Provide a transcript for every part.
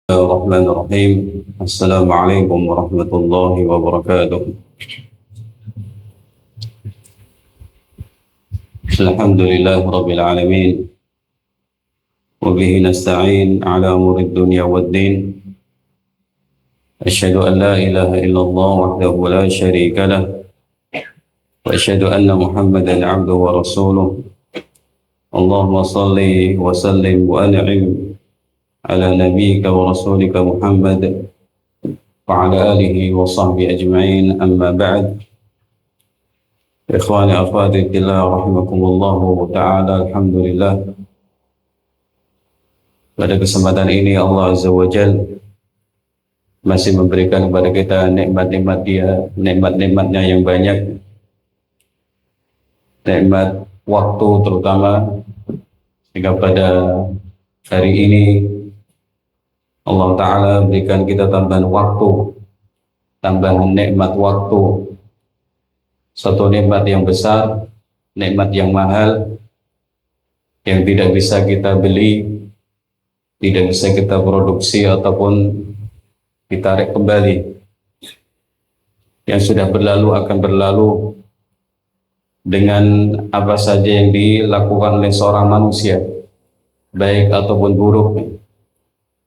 الرحمن الرحيم. السلام عليكم ورحمة الله وبركاته. الحمد لله رب العالمين، وبه نستعين على أمور الدنيا والدين. أشهد أن لا إله إلا الله وحده لا شريك له، وأشهد أن محمدا عبده ورسوله. اللهم صل وسلم وأنعم على نبيك ورسولك محمد وعلى آله وصحبه أجمعين. أما بعد، إخواني أخواتي في الله رحمكم الله تعالى. Alhamdulillah, pada kesempatan ini Allah Azza wa Jal masih memberikan kepada kita nikmat-nikmatnya yang banyak, nikmat waktu terutama, sehingga pada hari ini Allah Ta'ala berikan kita tambahan waktu, tambahan nikmat waktu. Satu nikmat yang besar, nikmat yang mahal, yang tidak bisa kita beli, tidak bisa kita produksi ataupun ditarik kembali. Yang sudah berlalu akan berlalu dengan apa saja yang dilakukan oleh seorang manusia, baik ataupun buruk.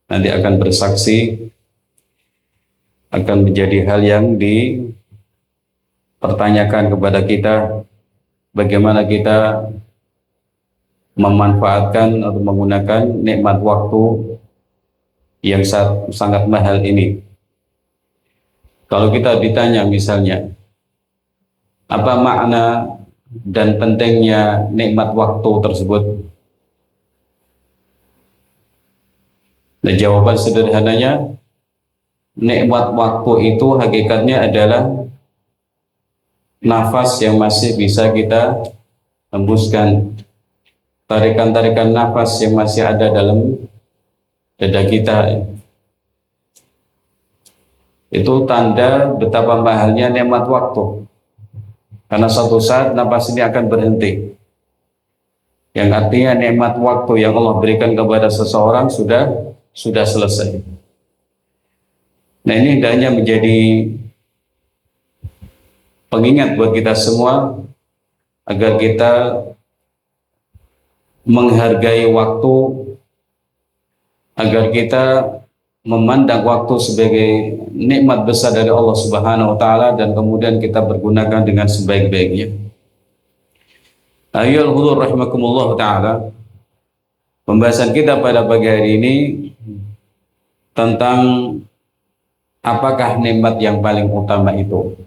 Nanti akan bersaksi, akan menjadi hal yang dipertanyakan kepada kita, bagaimana kita memanfaatkan atau menggunakan nikmat waktu yang sangat mahal ini. Kalau kita ditanya misalnya, apa makna dan pentingnya nikmat waktu tersebut? Dan jawaban sederhananya, nikmat waktu itu hakikatnya adalah nafas yang masih bisa kita hembuskan, tarikan-tarikan nafas yang masih ada dalam dada kita. Itu tanda betapa mahalnya nikmat waktu, karena suatu saat nafas ini akan berhenti, yang artinya nikmat waktu yang Allah berikan kepada seseorang sudah selesai. Nah, ini hendaknya menjadi pengingat buat kita semua agar kita menghargai waktu, agar kita memandang waktu sebagai nikmat besar dari Allah Subhanahu wa taala, dan kemudian kita bergunakan dengan sebaik-baiknya. Ayyuhal hudur rahimakumullah taala. Pembahasan kita pada pagi hari ini tentang apakah nikmat yang paling utama itu.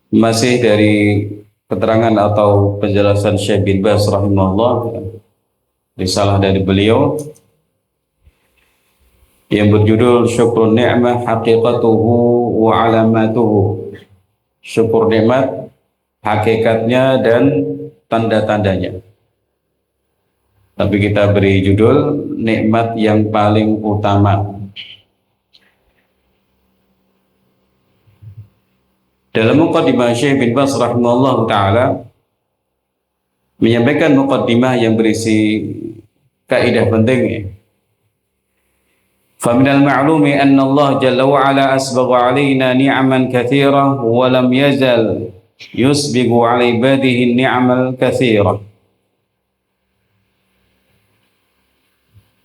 Masih dari keterangan atau penjelasan Syekh bin Baz rahimahullah, risalah dari beliau yang berjudul Syukur Ni'mah Haqiqatuhu wa Alamatuhu. Syukur nikmat, hakikatnya dan tanda-tandanya. Tapi kita beri judul nikmat yang paling utama. Dalam muqaddimah Syekh bin Baz rahimahullah ta'ala menyampaikan muqaddimah yang berisi kaidah penting. فَمِنَ الْمَعْلُومِ أَنَّ اللَّهَ جَلَّ وَعَلَا أَسْبَغَ عَلَيْنَا نِعَمًا كَثِيرًا وَلَمْ يَزَلْ يُسْبِغُ عَلَى عِبَادِهِ النِّعَمَ الْكَثِيرَةَ.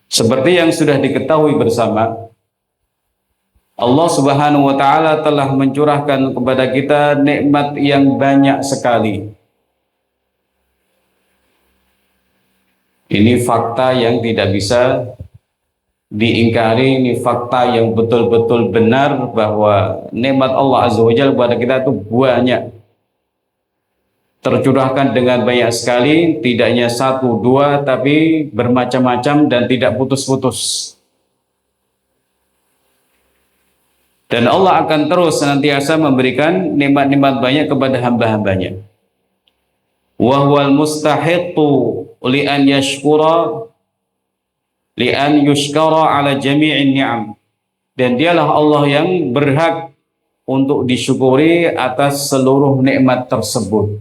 Seperti yang sudah diketahui bersama, Allah Subhanahu wa taala telah mencurahkan kepada kita nikmat yang banyak sekali. Ini fakta yang tidak bisa diingkari, ini fakta yang betul-betul benar bahwa nikmat Allah Azza wa Jalla kepada kita itu banyak, tercurahkan dengan banyak sekali, tidak hanya satu dua, tapi bermacam-macam dan tidak putus-putus. Dan Allah akan terus senantiasa memberikan nikmat-nikmat banyak kepada hamba-hambanya. Wa huwal mustahiqu li an yashkura li'an yushkara ala jami'in ni'am. Dan dialah Allah yang berhak untuk disyukuri atas seluruh nikmat tersebut.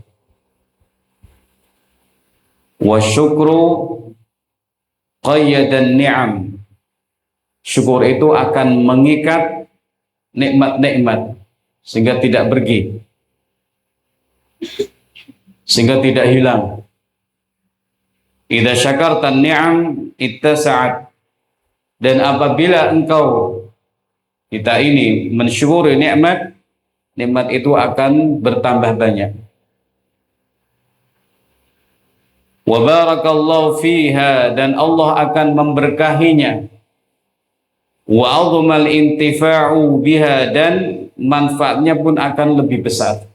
Wa syukru qayyadan ni'am. Syukur itu akan mengikat nikmat-nikmat sehingga tidak pergi, sehingga tidak hilang. Idza syakarta ni'am ittasa'at. Dan apabila engkau kita ini mensyukuri nikmat, nikmat itu akan bertambah banyak. Wa barakallahu fiha, dan Allah akan memberkahinya. Wa 'azumal intifa'u biha, dan manfaatnya pun akan lebih besar.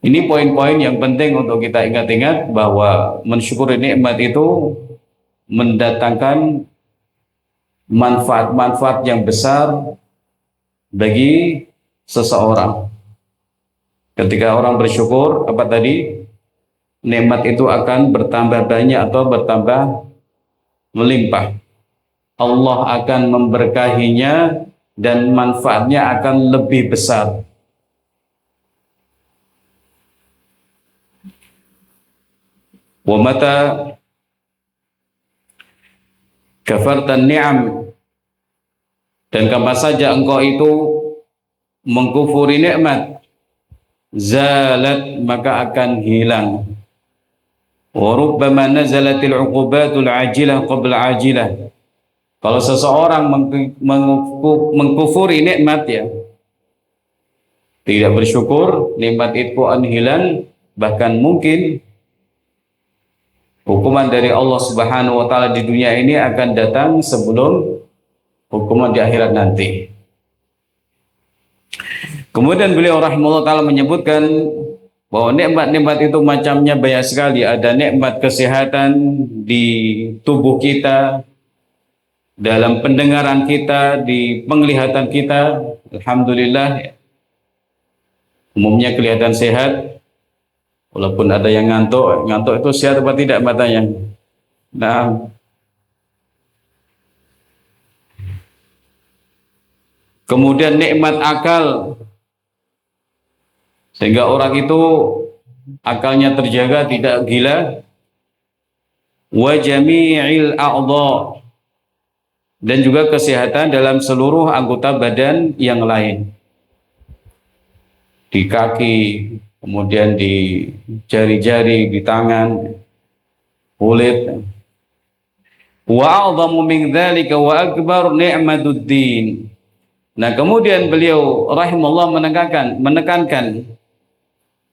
Ini poin-poin yang penting untuk kita ingat-ingat, bahwa mensyukuri nikmat itu mendatangkan manfaat-manfaat yang besar bagi seseorang. Ketika orang bersyukur, apa tadi? Nikmat itu akan bertambah banyak atau bertambah melimpah. Allah akan memberkahinya dan manfaatnya akan lebih besar. Wa mata kafartan ni'am, dan kapan saja engkau itu mengkufuri nikmat, zalat, maka akan hilang. Wa rubbama nazalatil 'uqubatul 'ajilah qabla 'ajilah. Kalau seseorang mengkufuri nikmat, ya, tidak bersyukur, nikmat itu akan hilang, bahkan mungkin hukuman dari Allah Subhanahu wa taala di dunia ini akan datang sebelum hukuman di akhirat nanti. Kemudian beliau rahimahullah taala menyebutkan bahwa nikmat-nikmat itu macamnya banyak sekali. Ada nikmat kesehatan di tubuh kita, dalam pendengaran kita, di penglihatan kita. Alhamdulillah, umumnya kelihatan sehat. Walaupun ada yang ngantuk, ngantuk itu sehat apa tidak matanya? Nah, kemudian nikmat akal, sehingga orang itu akalnya terjaga, tidak gila. Wa jami'il a'dha, dan juga kesehatan dalam seluruh anggota badan yang lain, di kaki, kemudian di jari-jari, di tangan, kulit. Wa a'dhamu min dzalika wa akbar ni'matuddin. Nah, kemudian beliau rahimahullah menekankan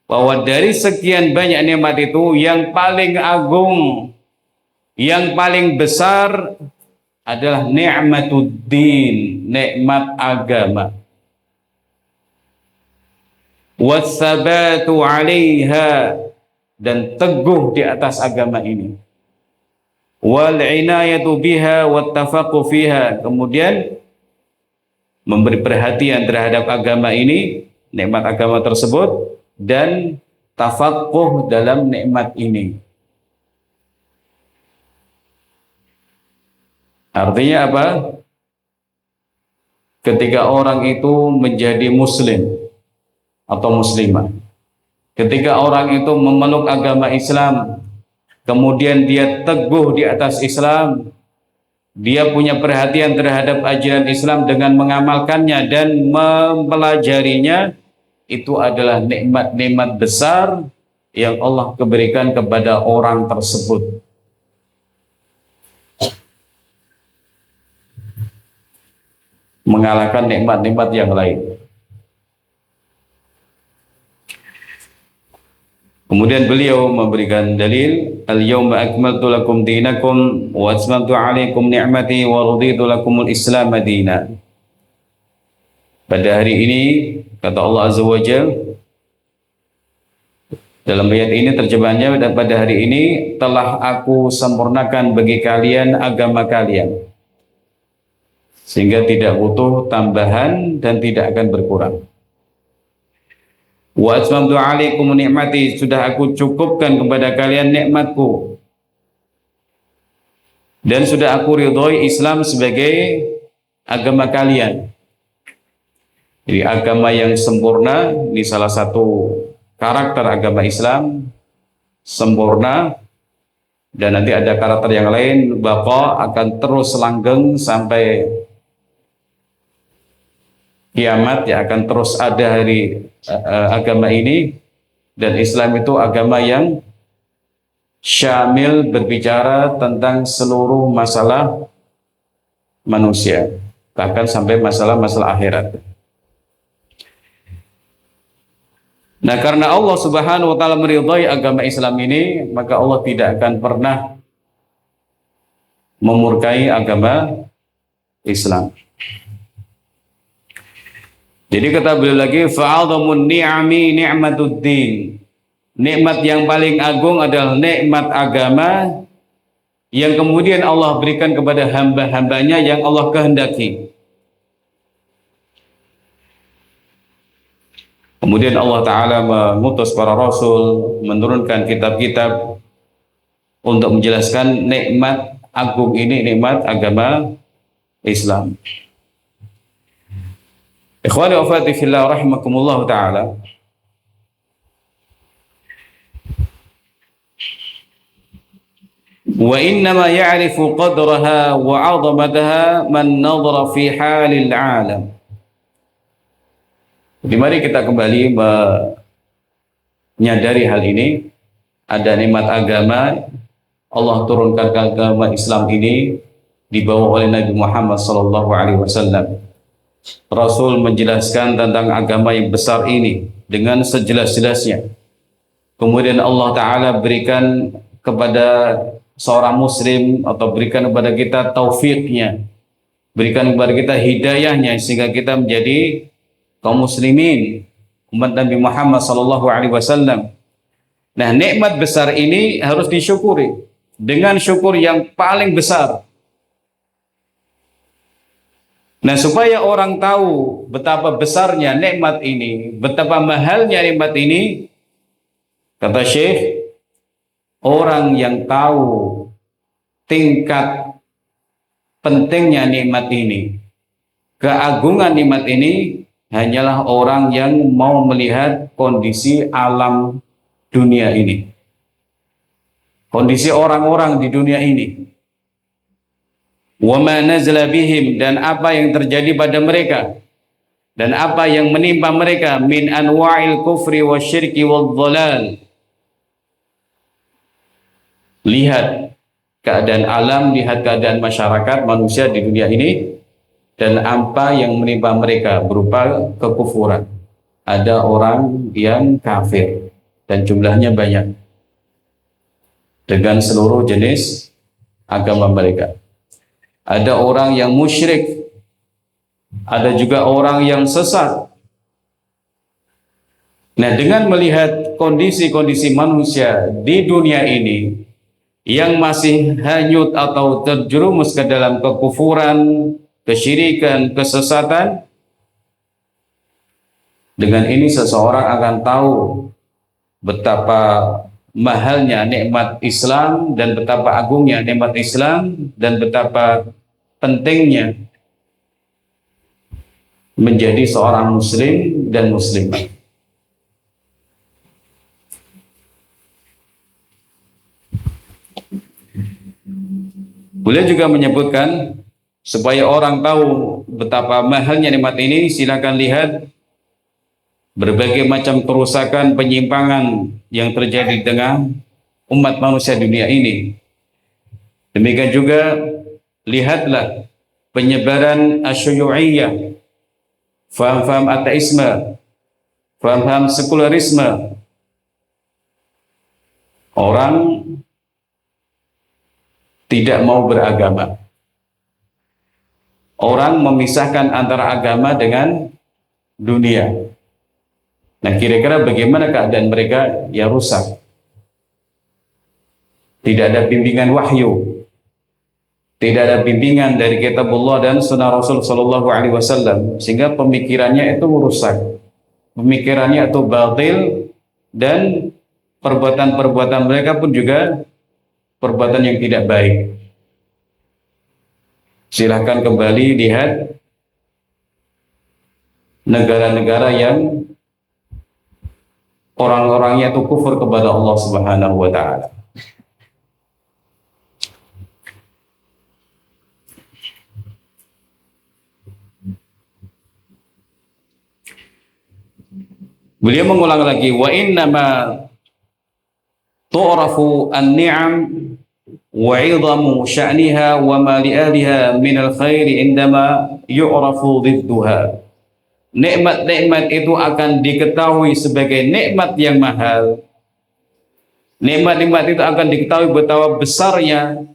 bahwa dari sekian banyak nikmat itu yang paling agung, yang paling besar adalah ni'matuddin, nikmat agama. Wassabatu 'alaiha, dan teguh di atas agama ini. Wal inayatu biha wattafaqu fiha, kemudian memberi perhatian terhadap agama ini, nikmat agama tersebut, dan tafaqquh dalam nikmat ini. Artinya apa? Ketika orang itu menjadi muslim atau muslimah, ketika orang itu memeluk agama Islam, kemudian dia teguh di atas Islam, dia punya perhatian terhadap ajaran Islam dengan mengamalkannya dan mempelajarinya, itu adalah nikmat-nikmat besar yang Allah berikan kepada orang tersebut. Mengalahkan nikmat-nikmat yang lain. Kemudian beliau memberikan dalil, al-yawma akmaltu lakum dinakum wa atmamtu 'alaikum ni'mati wa raditu lakumul Islam madina. Pada hari ini, kata Allah Azza wa Jalla, dalam ayat ini terjemahannya, dan pada hari ini telah aku sempurnakan bagi kalian agama kalian, sehingga tidak butuh tambahan dan tidak akan berkurang. Wa atmamtu 'alaikum ni'mati, sudah aku cukupkan kepada kalian nikmatku, dan sudah aku ridhoi Islam sebagai agama kalian. Jadi agama yang sempurna ini salah satu karakter agama Islam, sempurna, dan nanti ada karakter yang lain, baqa, akan terus langgeng sampai kiamat, ya, akan terus ada hari agama ini. Dan Islam itu agama yang syamil, berbicara tentang seluruh masalah manusia, bahkan sampai masalah-masalah akhirat. Nah, karena Allah Subhanahu wa taala meridhai agama Islam ini, maka Allah tidak akan pernah memurkai agama Islam. Jadi kata beliau lagi, fa'adhamun ni'ami ni'matuddin. Nikmat yang paling agung adalah nikmat agama yang kemudian Allah berikan kepada hamba-hambanya yang Allah kehendaki. Kemudian Allah Ta'ala mengutus para Rasul, menurunkan kitab-kitab untuk menjelaskan nikmat agung ini, nikmat agama Islam. Ikhwani wa akhwati fillah rahimakumullah Ta'ala. Wa innama ya'rifu qadraha wa 'azamataha man nadhara fi halil 'alam. Jadi mari kita kembali menyadari hal ini. Ada nikmat agama, Allah turunkan agama Islam ini dibawa oleh Nabi Muhammad SAW. Rasul menjelaskan tentang agama yang besar ini dengan sejelas-jelasnya. Kemudian Allah Ta'ala berikan kepada seorang muslim, atau berikan kepada kita taufiknya, berikan kepada kita hidayahnya, sehingga kita menjadi kaum muslimin, umat Nabi Muhammad SAW. Nah, nikmat besar ini harus disyukuri dengan syukur yang paling besar. Nah, supaya orang tahu betapa besarnya nikmat ini, betapa mahalnya nikmat ini, kata Syekh, orang yang tahu tingkat pentingnya nikmat ini, keagungan nikmat ini, hanyalah orang yang mau melihat kondisi alam dunia ini, kondisi orang-orang di dunia ini, wa ma nazala bihim, dan apa yang terjadi pada mereka, dan apa yang menimpa mereka, min anwa'il kufri wasyirki wadhdhalal. Lihat keadaan alam, lihat keadaan masyarakat manusia di dunia ini, dan apa yang menimpa mereka berupa kekufuran. Ada orang yang kafir dan jumlahnya banyak dengan seluruh jenis agama mereka. Ada orang yang musyrik, ada juga orang yang sesat. Nah, dengan melihat kondisi-kondisi manusia di dunia ini yang masih hanyut atau terjerumus ke dalam kekufuran, kesyirikan, kesesatan, dengan ini seseorang akan tahu betapa mahalnya nikmat Islam, dan betapa agungnya nikmat Islam, dan betapa pentingnya menjadi seorang muslim dan muslimah. Beliau juga menyebutkan, supaya orang tahu betapa mahalnya nikmat ini, silakan lihat berbagai macam kerusakan, penyimpangan yang terjadi di tengah umat manusia dunia ini. Demikian juga lihatlah penyebaran asyuyu'iyah, faham-faham ateisme, faham-faham sekularisme. Orang tidak mau beragama. Orang memisahkan antara agama dengan dunia. Nah, kira-kira bagaimana keadaan mereka? Ya, rusak. Tidak ada bimbingan wahyu, tidak ada bimbingan dari kitabullah dan sunnah Rasul Sallallahu Alaihi Wasallam, sehingga pemikirannya itu rusak, pemikirannya itu batil, dan perbuatan-perbuatan mereka pun juga perbuatan yang tidak baik. Silahkan kembali lihat negara-negara yang orang-orangnya itu kufur kepada Allah Subhanahu wa taala. Beliau mengulang lagi, wa innama tu'rafu an-ni'am wa 'idhamu sya'niha wa ma li'aliha min al-khairi indama yu'rafu dhidduha. Nikmat-nikmat itu akan diketahui sebagai nikmat yang mahal. Nikmat-nikmat itu akan diketahui betapa besarnya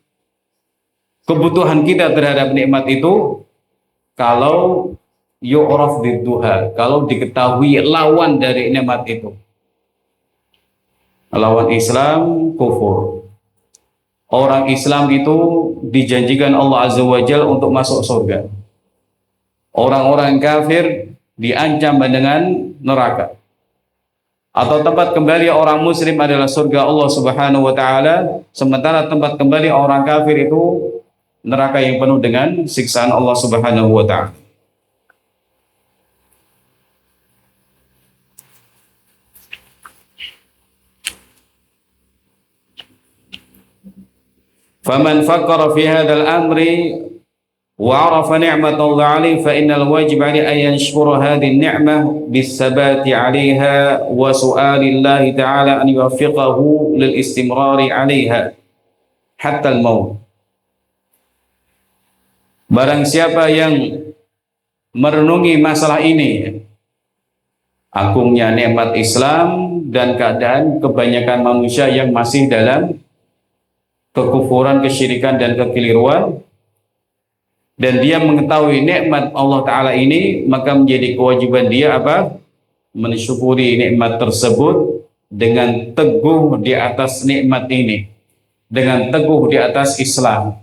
kebutuhan kita terhadap nikmat itu kalau yu'raf dhidduha, kalau diketahui lawan dari nikmat itu. Lawan Islam kufur. Orang Islam itu dijanjikan Allah Azza wa Jalla untuk masuk surga. Orang-orang kafir diancam dengan neraka. Atau tempat kembali orang muslim adalah surga Allah Subhanahu wa taala, sementara tempat kembali orang kafir itu neraka yang penuh dengan siksaan Allah Subhanahu wa taala. Faman fakkara fi hadzal amri wa 'arafa ni'matallahi 'alaihi fa innal wajib 'alaihi an yanshura hadhihi an-ni'mah bis-sabati 'alaiha wa su'alillahi ta'ala an yuwaffiqahu lil istimrari 'alaiha hatta al-maut. Barang siapa yang merenungi masalah ini, agungnya nikmat Islam dan keadaan kebanyakan manusia yang masih dalam kekufuran, kesyirikan dan kekeliruan, dan dia mengetahui nikmat Allah Ta'ala ini, maka menjadi kewajiban dia apa? Mensyukuri nikmat tersebut dengan teguh di atas nikmat ini, dengan teguh di atas Islam.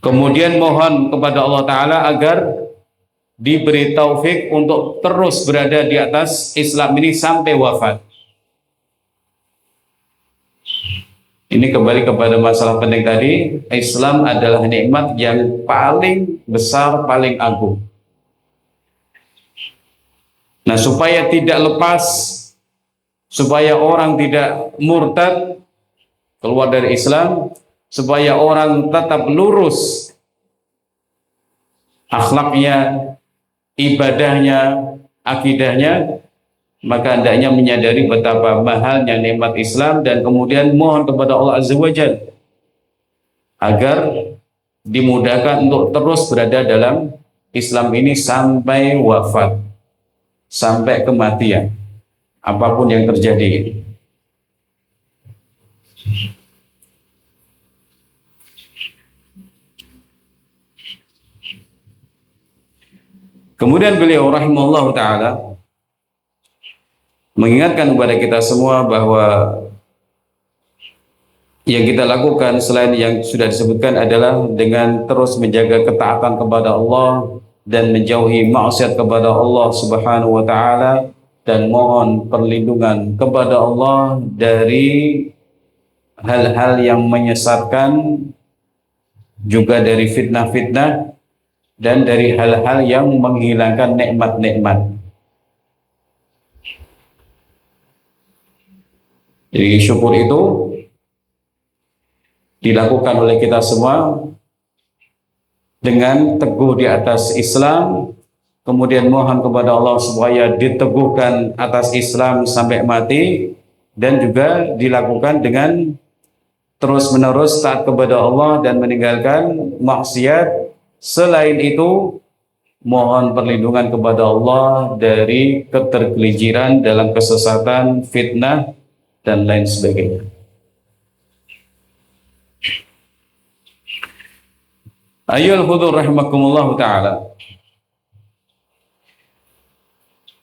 Kemudian mohon kepada Allah Ta'ala agar diberi taufik untuk terus berada di atas Islam ini sampai wafat. Ini kembali kepada masalah penting tadi, Islam adalah nikmat yang paling besar, paling agung. Nah, supaya tidak lepas, supaya orang tidak murtad keluar dari Islam, supaya orang tetap lurus akhlaknya, ibadahnya, akidahnya, maka hendaknya menyadari betapa mahalnya nikmat Islam dan kemudian mohon kepada Allah Azza wa Jalla agar dimudahkan untuk terus berada dalam Islam ini sampai wafat, sampai kematian, apapun yang terjadi. Kemudian beliau rahimahullah ta'ala mengingatkan kepada kita semua bahwa yang kita lakukan selain yang sudah disebutkan adalah dengan terus menjaga ketaatan kepada Allah dan menjauhi maksiat kepada Allah Subhanahu wa ta'ala, dan mohon perlindungan kepada Allah dari hal-hal yang menyesatkan, juga dari fitnah-fitnah, dan dari hal-hal yang menghilangkan nikmat-nikmat. Jadi syukur itu dilakukan oleh kita semua dengan teguh di atas Islam, kemudian mohon kepada Allah supaya diteguhkan atas Islam sampai mati, dan juga dilakukan dengan terus-menerus taat kepada Allah dan meninggalkan maksiat. Selain itu, mohon perlindungan kepada Allah dari ketergelinciran dalam kesesatan, fitnah, dan lain sebagainya. Ayyuhal hudur rahimakumullah ta'ala.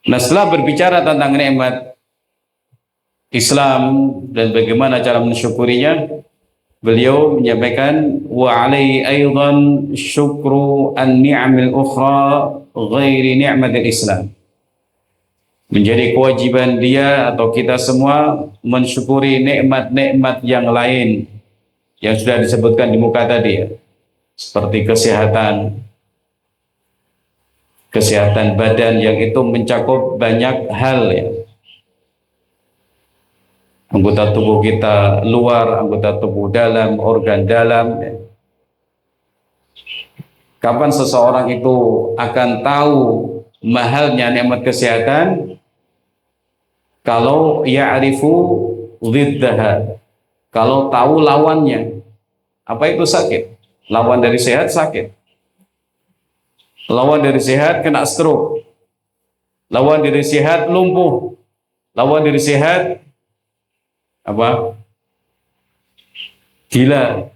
Nah, setelah berbicara tentang nikmat Islam dan bagaimana cara mensyukurinya, beliau menyampaikan wa alaihi aidan syukru an-ni'amil ukhra ghairi ni'matil Islam. Menjadi kewajiban dia atau kita semua mensyukuri nikmat-nikmat yang lain yang sudah disebutkan di muka tadi ya, seperti kesehatan badan yang itu mencakup banyak hal ya. Anggota tubuh kita luar, anggota tubuh dalam, organ dalam ya. Kapan seseorang itu akan tahu mahalnya nikmat kesehatan? Kalau ya'rifu dhiddaha, kalau tahu lawannya. Apa itu sakit? Lawan dari sehat sakit. Lawan dari sehat kena stroke. Lawan dari sehat lumpuh. Lawan dari sehat apa? Gila.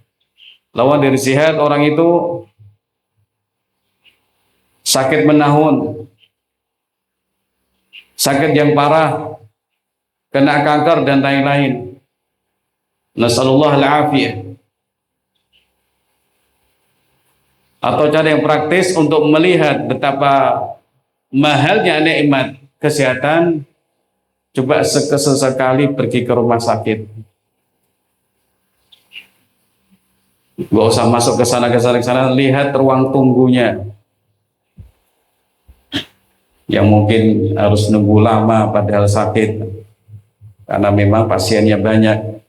Lawan dari sehat orang itu sakit menahun, sakit yang parah, kena kanker dan lain-lain. Nasallallahu al-afiyah. Atau cara yang praktis untuk melihat betapa mahalnya nikmat kesehatan, coba sesekali pergi ke rumah sakit. Gak usah masuk ke sana, lihat ruang tunggunya. Yang mungkin harus nunggu lama padahal sakit. Karena memang pasiennya banyak.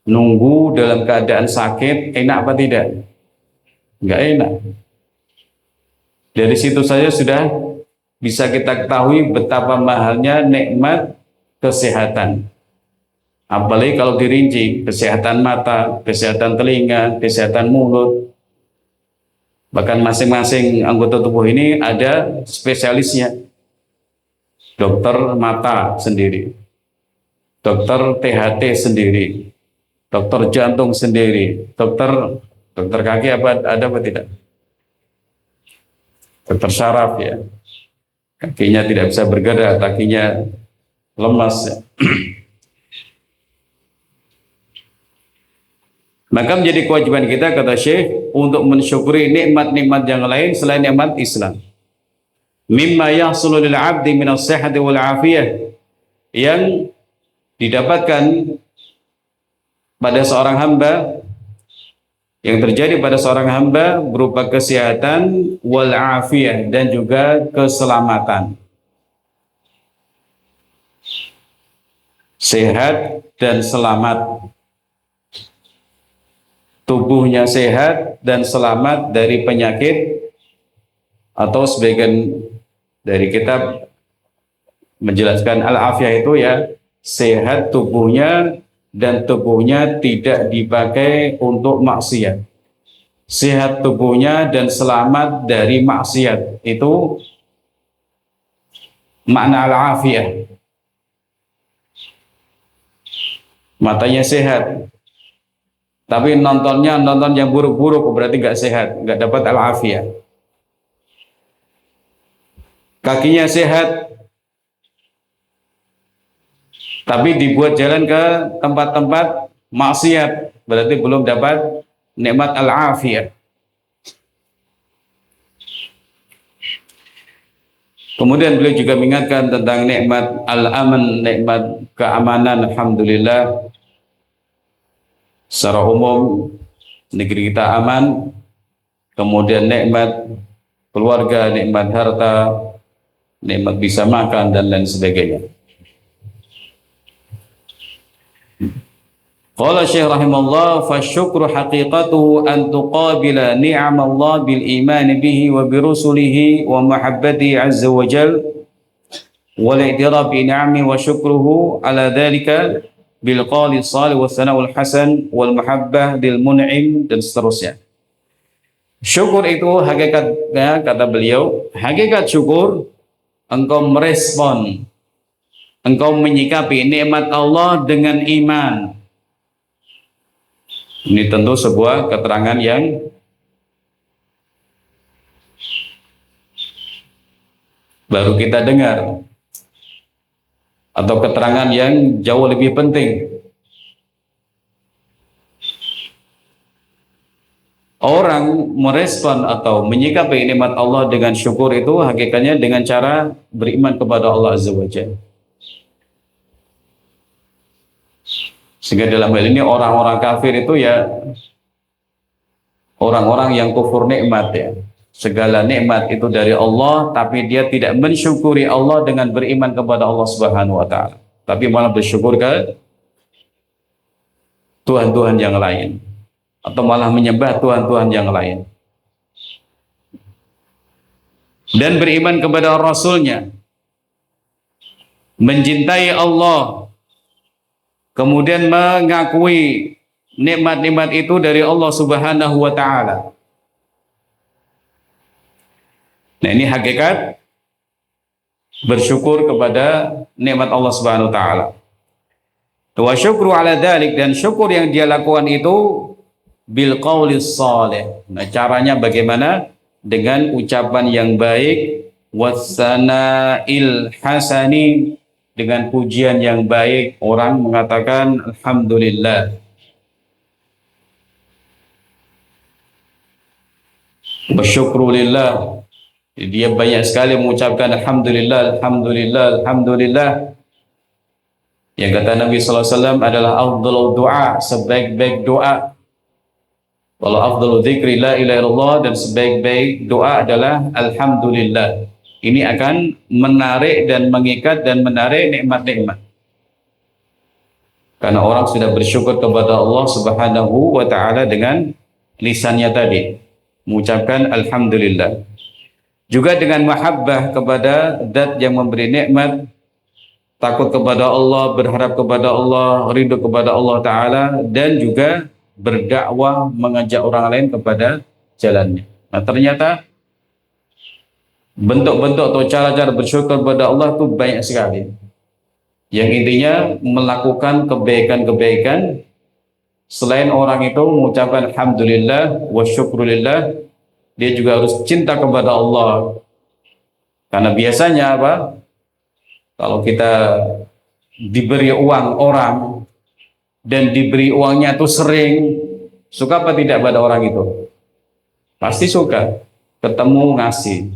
Nunggu dalam keadaan sakit, enak apa tidak? Enggak enak. Dari situ saja sudah bisa kita ketahui betapa mahalnya nikmat kesehatan. Apalagi kalau dirinci, kesehatan mata, kesehatan telinga, kesehatan mulut. Bahkan masing-masing anggota tubuh ini ada spesialisnya. Dokter mata sendiri, dokter THT sendiri, dokter jantung sendiri, dokter kaki ada apa tidak? Dokter saraf ya. Kakinya tidak bisa bergerak, kakinya lemas ya. Maka menjadi kewajiban kita, kata Syekh, untuk mensyukuri nikmat-nikmat yang lain selain nikmat Islam. Mimma yahsulu lil 'abdi min as-sihhati wal 'afiyah, yang didapatkan pada seorang hamba, yang terjadi pada seorang hamba berupa kesehatan wal 'afiyah, dan juga keselamatan. Sehat dan selamat. Tubuhnya sehat dan selamat dari penyakit, atau sebagian dari kitab menjelaskan al-afiyah itu ya, sehat tubuhnya dan tubuhnya tidak dipakai untuk maksiat. Sehat tubuhnya dan selamat dari maksiat, itu makna al-afiyah. Matanya sehat, tapi nonton yang buruk-buruk, berarti nggak sehat, nggak dapat al-afiyah. Kakinya sehat, tapi dibuat jalan ke tempat-tempat maksiat, berarti belum dapat nikmat al-afiyah. Kemudian beliau juga mengingatkan tentang nikmat al-aman, nikmat keamanan. Alhamdulillah, secara umum negeri kita aman. Kemudian nikmat keluarga, nikmat harta, nikmat bisa makan dan lain sebagainya. Qala Syekh rahimahullah, fasyukru haqiqatuhu an tuqabila ni'amallah bil iman bihi wa bi rusulihi wa mahabbatihi azza wa jal wal i'tiraf bi ni'ami wa syukruhu ala dhalika bil qali salih wa sana'ul hasan wal mahabbah lil mun'im, dan seterusnya. Syukur itu hakikatnya, kata beliau, hakikat syukur engkau merespon, engkau menyikapi nikmat Allah dengan iman. Ini tentu sebuah keterangan yang baru kita dengar, atau keterangan yang jauh lebih penting. Orang merespon atau menyikapi nikmat Allah dengan syukur itu hakikatnya dengan cara beriman kepada Allah Azza wa Jalla. Sehingga dalam hal ini orang-orang kafir itu ya orang-orang yang kufur nikmat ya. Segala nikmat itu dari Allah, tapi dia tidak mensyukuri Allah dengan beriman kepada Allah Subhanahu wa taala. Tapi malah bersyukur ke Tuhan-Tuhan yang lain atau malah menyembah Tuhan-Tuhan yang lain. Dan beriman kepada Rasulnya, mencintai Allah, kemudian mengakui nikmat-nikmat itu dari Allah Subhanahu wa taala. Nah, ini hakikat bersyukur kepada nikmat Allah Subhanahu wa taala. Wa syukru ala dzalik, dan syukur yang dia lakukan itu bil qaulis shalih. Nah, caranya bagaimana? Dengan ucapan yang baik, wassana'il hasani, dengan pujian yang baik. Orang mengatakan alhamdulillah. Bersyukur lillah, dia banyak sekali mengucapkan alhamdulillah, alhamdulillah, alhamdulillah. Yang kata Nabi SAW adalah afdhalu doa, sebaik-baik doa. Kalau afdhalu dzikri la ilaha illallah, dan sebaik-baik doa adalah alhamdulillah. Ini akan menarik dan mengikat dan menarik nikmat-nikmat. Karena orang sudah bersyukur kepada Allah Subhanahu wa taala dengan lisannya tadi, mengucapkan alhamdulillah. Juga dengan mahabbah kepada zat yang memberi nikmat, takut kepada Allah, berharap kepada Allah, rindu kepada Allah taala, dan juga berdakwah, mengajak orang lain kepada jalannya. Nah, ternyata bentuk-bentuk atau cara-cara bersyukur kepada Allah itu banyak sekali. Yang intinya melakukan kebaikan-kebaikan, selain orang itu mengucapkan alhamdulillah wa syukrulillah, dia juga harus cinta kepada Allah. Karena biasanya apa? Kalau kita diberi uang orang dan diberi uangnya itu sering, suka apa tidak pada orang itu? Pasti suka. Ketemu ngasih,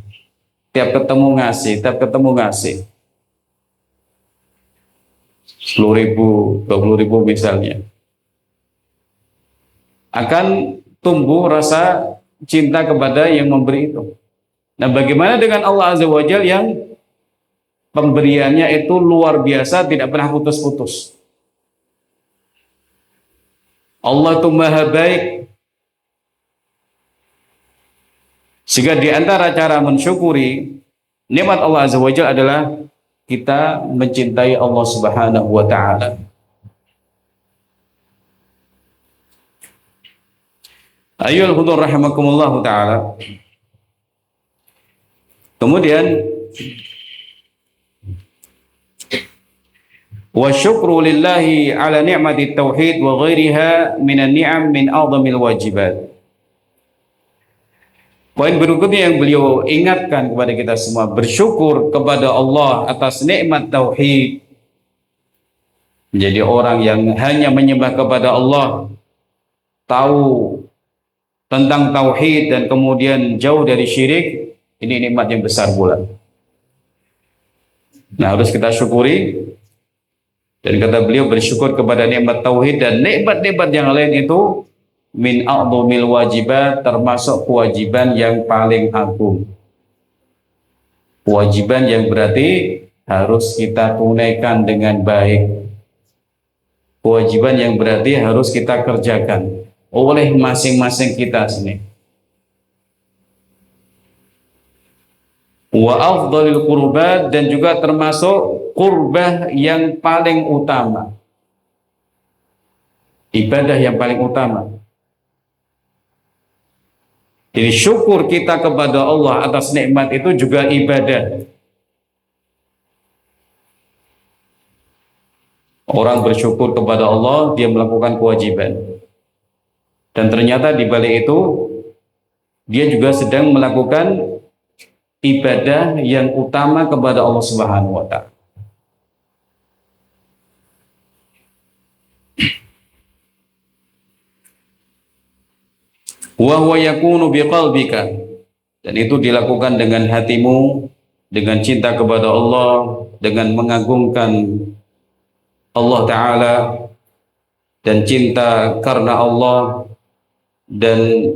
tiap ketemu ngasih, tiap ketemu ngasih. 10.000, 20.000 misalnya. Akan tumbuh rasa cinta kepada yang memberi itu. Nah, bagaimana dengan Allah Azza wa Jalla yang pemberiannya itu luar biasa, tidak pernah putus-putus. Allah itu maha baik. Sehingga di antara cara mensyukuri nikmat Allah Azza wa Jalla adalah kita mencintai Allah Subhanahu wa taala. Ayyuhal hudur rahimakumullah taala. Kemudian wa syukru lillahi ala ni'mati tauhid wa ghairiha minan ni'am min a'zamil wajibat. Poin berikutnya yang beliau ingatkan kepada kita semua, bersyukur kepada Allah atas nikmat tauhid. Menjadi orang yang hanya menyembah kepada Allah, tahu tentang tauhid dan kemudian jauh dari syirik, ini nikmat yang besar pula. Nah, harus kita syukuri. Dan kata beliau, bersyukur kepada nikmat tauhid dan nikmat-nikmat yang lain itu min a'dhamil wajibat, termasuk kewajiban yang paling agung. Kewajiban yang berarti harus kita tunaikan dengan baik. Kewajiban yang berarti harus kita kerjakan oleh masing-masing kita sini. Wa afdhalil qurbat, dan juga termasuk qurbah yang paling utama, ibadah yang paling utama. Jadi syukur kita kepada Allah atas nikmat itu juga ibadah. Orang bersyukur kepada Allah, dia melakukan kewajiban. Dan ternyata di balik itu dia juga sedang melakukan ibadah yang utama kepada Allah Subhanahu wa taala. Wa huwa yakunu biqalbika, dan itu dilakukan dengan hatimu, dengan cinta kepada Allah, dengan mengagungkan Allah taala. dan cinta karena Allah dan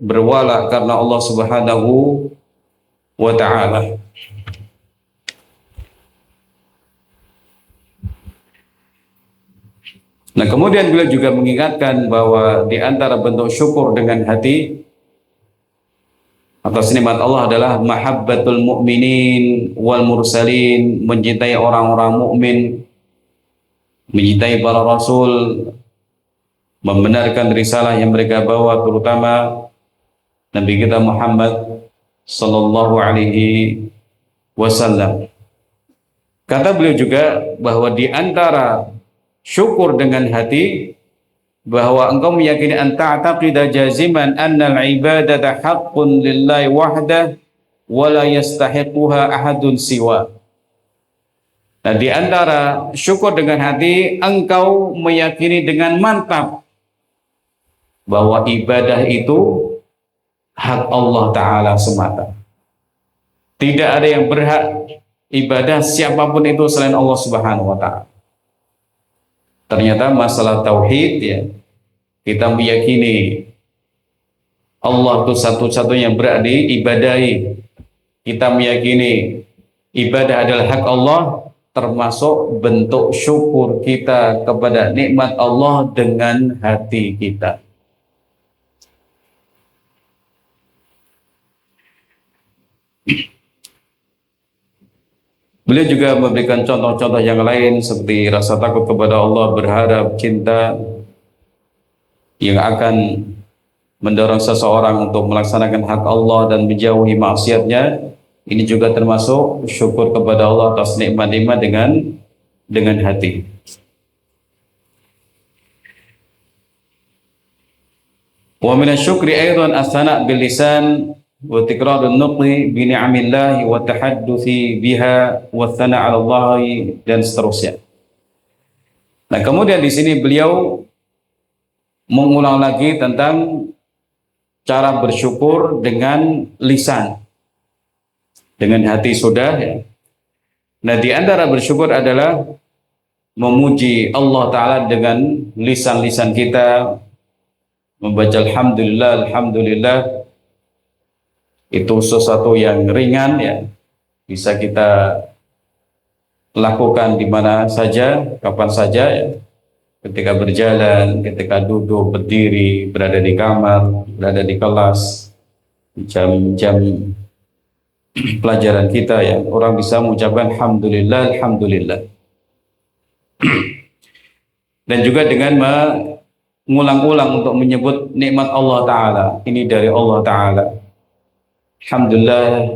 berwala karena Allah Subhanahu wa ta'ala. Nah, kemudian beliau juga mengingatkan bahwa di antara bentuk syukur dengan hati atas nikmat Allah adalah mahabbatul mu'minin wal mursalin, mencintai orang-orang mukmin, mencintai para rasul, membenarkan risalah yang mereka bawa, terutama Nabi kita Muhammad sallallahu alaihi wasallam. Kata beliau juga bahwa di antara syukur dengan hati, bahwa engkau meyakini anta taqida jaziman annal ibadata haqqun lillahi wahdah wa la yastahiquha ahadun siwa. Nah, di antara syukur dengan hati, engkau meyakini dengan mantap bahwa ibadah itu hak Allah Ta'ala semata. Tidak ada yang berhak ibadah siapapun itu selain Allah Subhanahu wa Ta'ala. Ternyata masalah tauhid, ya, kita meyakini Allah itu satu-satunya yang berhak diibadahi. Kita meyakini ibadah adalah hak Allah, termasuk bentuk syukur kita kepada nikmat Allah dengan hati kita. Beliau juga memberikan contoh-contoh yang lain seperti rasa takut kepada Allah, berharap, cinta yang akan mendorong seseorang untuk melaksanakan hak Allah dan menjauhi maksiatnya. Ini juga termasuk syukur kepada Allah atas nikmat-nikmat dengan hati. Wa min asy-syukri aidan as-sana' bil lisan wa tikrarun nuqli bi ni'amillah wa tahadduthi biha wa thana' 'ala Allah dan seterusnya. Nah, kemudian di sini beliau mengulang lagi tentang cara bersyukur dengan lisan. Dengan hati sudah, ya. Nah, di antara bersyukur adalah memuji Allah Ta'ala dengan lisan-lisan kita, membaca alhamdulillah, alhamdulillah. Itu sesuatu yang ringan, ya, bisa kita lakukan di mana saja, kapan saja, ya. Ketika berjalan, ketika duduk, berdiri, berada di kamar, berada di kelas, jam-jam pelajaran kita, ya, orang bisa mengucapkan alhamdulillah, alhamdulillah. Dan juga dengan mengulang-ulang untuk menyebut nikmat Allah Ta'ala. Ini dari Allah Ta'ala. Alhamdulillah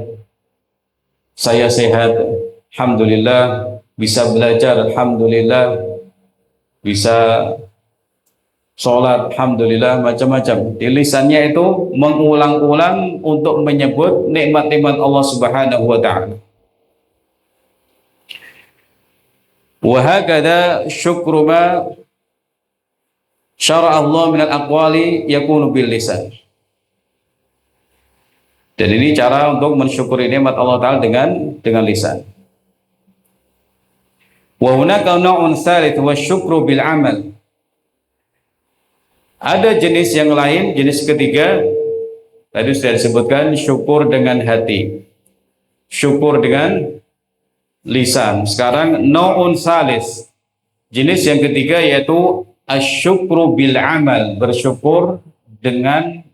saya sehat, alhamdulillah bisa belajar, alhamdulillah bisa sholat, alhamdulillah, macam-macam. Di lisannya itu mengulang-ulang untuk menyebut nikmat-nikmat Allah Subhanahu wa Ta'ala. Wa hakadha syukru ma syara'a Allah min al-aqwali yakunu bil lisan. Dan ini cara untuk mensyukuri nikmat Allah Ta'ala dengan lisan. Wa hunaka naw'un tsalits wa syukru bil amal. Ada jenis yang lain, jenis ketiga, tadi sudah disebutkan syukur dengan hati, syukur dengan lisan. Sekarang naw'un tsalits, jenis yang ketiga, yaitu asyukru bil amal, bersyukur dengan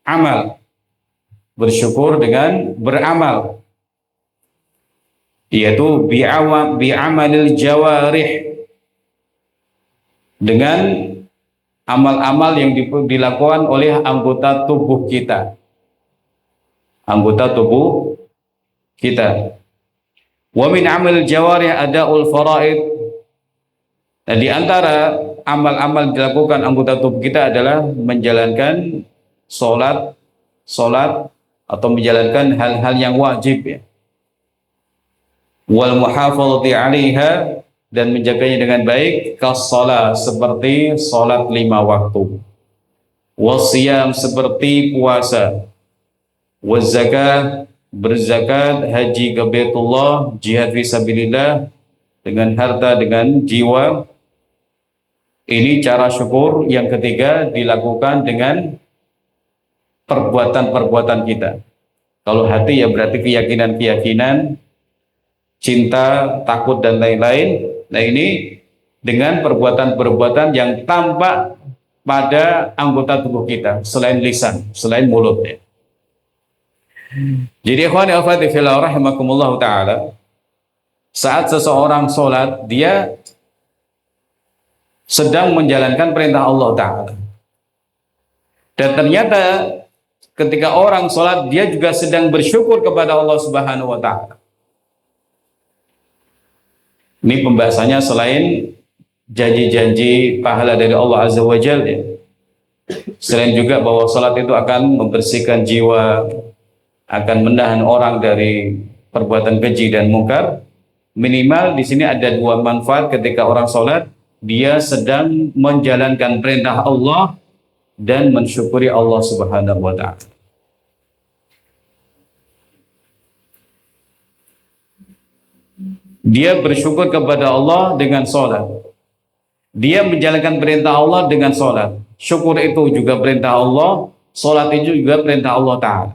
amal, bersyukur dengan beramal, yaitu bi'amalil jawarih, dengan amal-amal yang dilakukan oleh anggota tubuh kita, anggota tubuh kita. Wa min amal jawarih ada'ul faraid. Nah, di antara amal-amal dilakukan anggota tubuh kita adalah menjalankan sholat atau menjalankan hal-hal yang wajib, ya. Wal muhafadzati 'alaiha, dan menjaganya dengan baik, kas-shalah, seperti salat 5 waktu, wasiyam, seperti puasa, waz-zakah, berzakat, haji ke Baitullah, jihad fisabilillah dengan harta, dengan jiwa, Ini cara syukur yang ketiga dilakukan dengan perbuatan-perbuatan kita. Kalau hati ya berarti keyakinan-keyakinan, cinta, takut dan lain-lain. Nah ini dengan perbuatan-perbuatan yang tampak pada anggota tubuh kita selain lisan, selain mulut ya. Jadi ikhwani akhwati fillah rahimakumullah taala, saat seseorang sholat dia sedang menjalankan perintah Allah taala. Dan ternyata ketika orang sholat dia juga sedang bersyukur kepada Allah Subhanahu wa taala. Ini pembahasannya selain janji-janji pahala dari Allah Azza wa Jalla ya. Selain juga bahwa sholat itu akan membersihkan jiwa, akan menahan orang dari perbuatan keji dan mungkar. Minimal di sini ada dua manfaat ketika orang sholat, dia sedang menjalankan perintah Allah dan mensyukuri Allah Subhanahu wa taala. Dia bersyukur kepada Allah dengan sholat. Dia menjalankan perintah Allah dengan sholat. Syukur itu juga perintah Allah, sholat itu juga perintah Allah Ta'ala.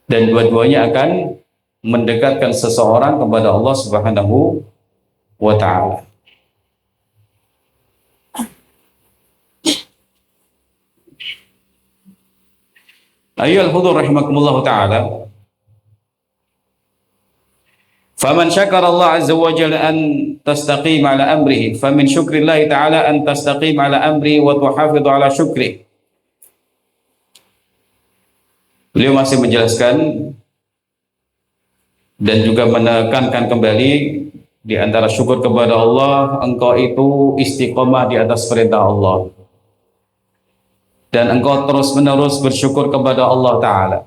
Dan dua-duanya akan mendekatkan seseorang kepada Allah Subhanahu wa Ta'ala. Ayyuhal hudur rahimakumullah ta'ala. Faman syakara Allah azza wa jalla an tastaqim ala amrihi, famin syukrillahi ta'ala an tastaqim ala amri wa tuhafidhu ala syukri. Beliau masih menjelaskan dan juga menekankan kembali di antara syukur kepada Allah, engkau itu istiqomah di atas perintah Allah. Dan engkau terus-menerus bersyukur kepada Allah Ta'ala.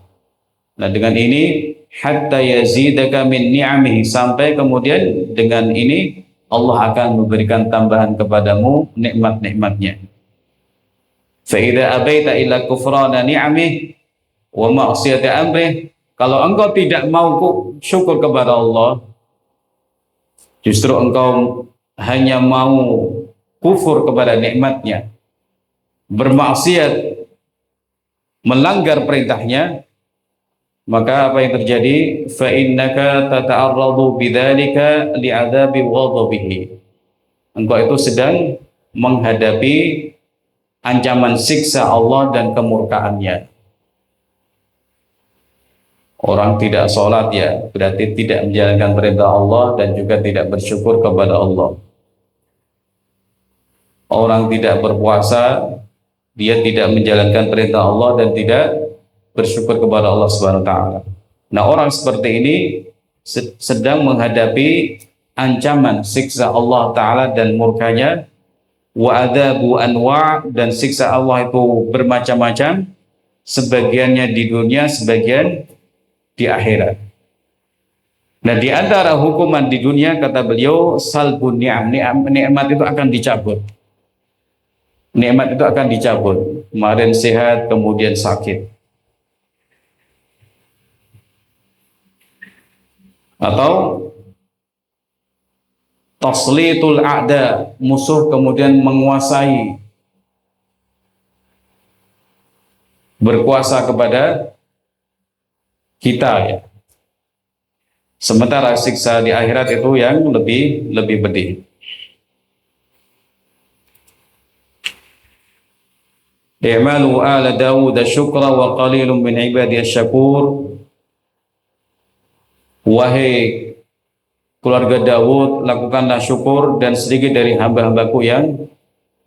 Nah dengan ini hatta yazidaka min ni'amihi, sampai kemudian dengan ini Allah akan memberikan tambahan kepadamu nikmat-nikmatnya. Fa idza abaita illa kufrana ni'amihi wa ma'siyati amrih, kalau engkau tidak mau syukur kepada Allah, justru engkau hanya mau kufur kepada nikmatnya, bermaksiat, melanggar perintahnya, maka apa yang terjadi? Fa innaka tata'arradu bidzalika li'adzabi ghadabihi. Engkau itu sedang menghadapi ancaman siksa Allah dan kemurkaannya. Orang tidak sholat ya berarti tidak menjalankan perintah Allah dan juga tidak bersyukur kepada Allah. Orang tidak berpuasa, dia tidak menjalankan perintah Allah dan tidak bersyukur kepada Allah Subhanahu wa taala. Nah, orang seperti ini sedang menghadapi ancaman siksa Allah taala dan murkanya, wa adzabu anwa', dan siksa Allah itu bermacam-macam, sebagiannya di dunia, sebagian di akhirat. Nah, di antara hukuman di dunia kata beliau salbun ni'am, nikmat itu akan dicabut. Nikmat itu akan dicabut. Kemarin sehat, kemudian sakit. Atau taslitul a'da, musuh kemudian menguasai, berkuasa kepada kita ya. Sementara siksa di akhirat itu yang lebih pedih. I'malu ala Dawud syukra wa qalilun min ibadiyasy syakur. Wahai keluarga Daud, lakukanlah syukur dan sedikit dari hamba-hambaku yang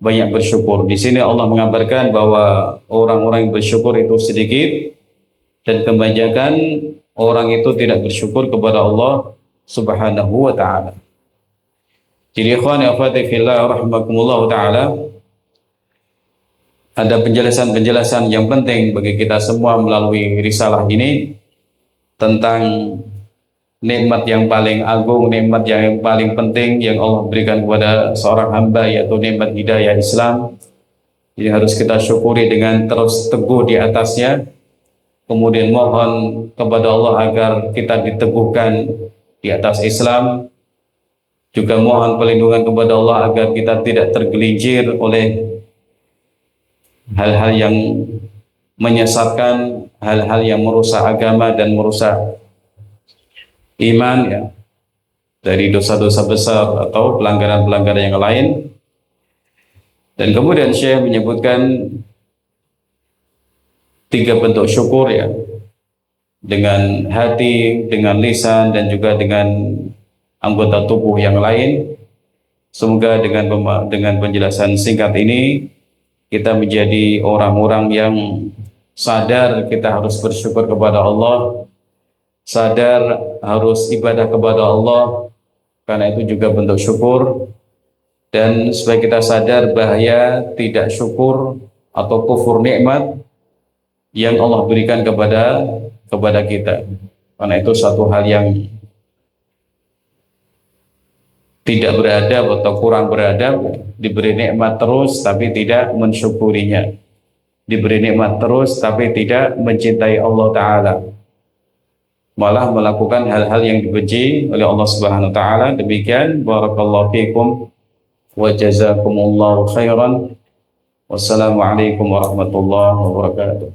banyak bersyukur. Di sini Allah mengabarkan bahwa orang-orang yang bersyukur itu sedikit dan kebanyakan orang itu tidak bersyukur kepada Allah Subhanahu wa taala. Jadi ikhwani akhwati fillah rahimakumullah taala, ada penjelasan-penjelasan yang penting bagi kita semua melalui risalah ini tentang nikmat yang paling agung, nikmat yang paling penting yang Allah berikan kepada seorang hamba, yaitu nikmat hidayah Islam. Jadi harus kita syukuri dengan terus teguh di atasnya. Kemudian mohon kepada Allah agar kita diteguhkan di atas Islam. juga mohon perlindungan kepada Allah agar kita tidak tergelincir oleh hal-hal yang menyesatkan, hal-hal yang merusak agama dan merusak iman, ya, dari dosa-dosa besar atau pelanggaran-pelanggaran yang lain. Dan kemudian Syekh menyebutkan 3 bentuk syukur, ya, dengan hati, dengan lisan, dan juga dengan anggota tubuh yang lain. Semoga dengan penjelasan singkat ini kita menjadi orang-orang yang sadar kita harus bersyukur kepada Allah, sadar harus ibadah kepada Allah, karena itu juga bentuk syukur. Dan supaya kita sadar bahaya tidak syukur atau kufur nikmat yang Allah berikan kepada kita, karena itu satu hal yang tidak beradab atau kurang beradab, diberi nikmat terus tapi tidak mensyukurinya, diberi nikmat terus tapi tidak mencintai Allah Ta'ala, malah melakukan hal-hal yang dibenci oleh Allah Subhanahu Wa Ta'ala. Demikian, barakallahu fikum wa jazakumullahu khairan. Wassalamualaikum warahmatullahi wabarakatuh.